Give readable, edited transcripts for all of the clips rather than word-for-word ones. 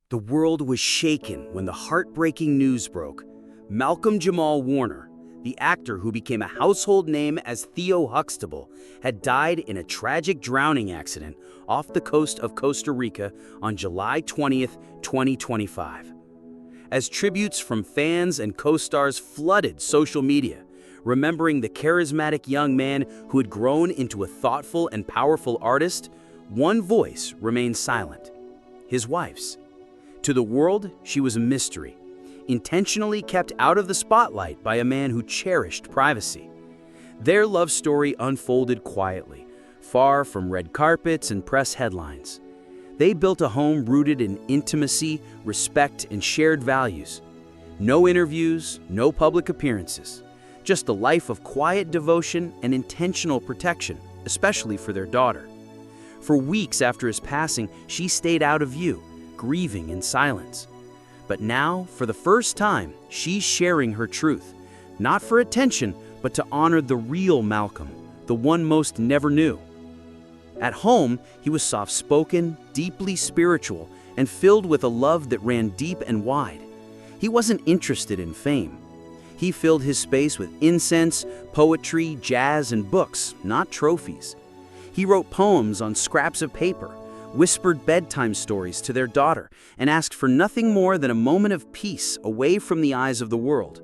The world was shaken when the heartbreaking news broke. Malcolm-Jamal Warner, the actor who became a household name as Theo Huxtable, had died in a tragic drowning accident off the coast of Costa Rica on July 20th, 2025. As tributes from fans and co-stars flooded social media, remembering the charismatic young man who had grown into a thoughtful and powerful artist, one voice remained silent: his wife's. To the world, she was a mystery, intentionally kept out of the spotlight by a man who cherished privacy. Their love story unfolded quietly, far from red carpets and press headlines. They built a home rooted in intimacy, respect, and shared values. No interviews, no public appearances, just a life of quiet devotion and intentional protection, especially for their daughter. For weeks after his passing, she stayed out of view, grieving in silence. But now, for the first time, she's sharing her truth, not for attention, but to honor the real Malcolm, the one most never knew. At home, he was soft-spoken, deeply spiritual, and filled with a love that ran deep and wide. He wasn't interested in fame. He filled his space with incense, poetry, jazz, and books, not trophies. He wrote poems on scraps of paper, whispered bedtime stories to their daughter, and asked for nothing more than a moment of peace away from the eyes of the world.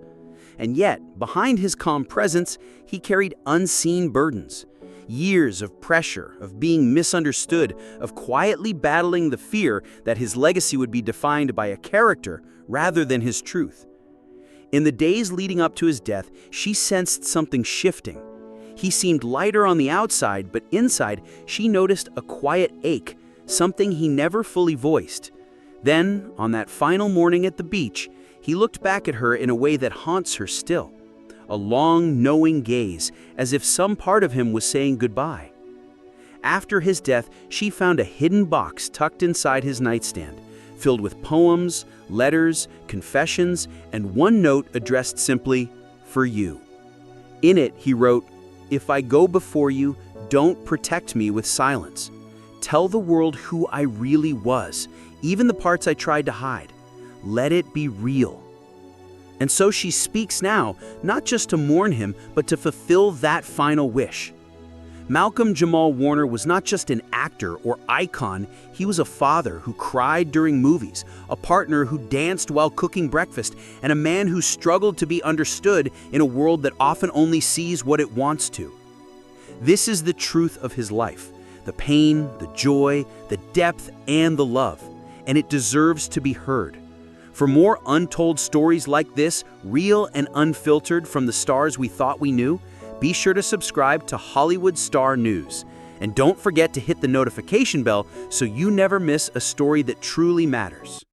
And yet, behind his calm presence, he carried unseen burdens. Years of pressure, of being misunderstood, of quietly battling the fear that his legacy would be defined by a character rather than his truth. In the days leading up to his death, she sensed something shifting. He seemed lighter on the outside, but inside, she noticed a quiet ache, something he never fully voiced. Then, on that final morning at the beach, he looked back at her in a way that haunts her still. A long, knowing gaze, as if some part of him was saying goodbye. After his death, she found a hidden box tucked inside his nightstand, filled with poems, letters, confessions, and one note addressed simply, "For you." In it, he wrote, "If I go before you, don't protect me with silence. Tell the world who I really was, even the parts I tried to hide. Let it be real." And so she speaks now, not just to mourn him, but to fulfill that final wish. Malcolm-Jamal Warner was not just an actor or icon, he was a father who cried during movies, a partner who danced while cooking breakfast, and a man who struggled to be understood in a world that often only sees what it wants to. This is the truth of his life, the pain, the joy, the depth, and the love, and it deserves to be heard. For more untold stories like this, real and unfiltered from the stars we thought we knew, be sure to subscribe to Hollywood Star News. And don't forget to hit the notification bell so you never miss a story that truly matters.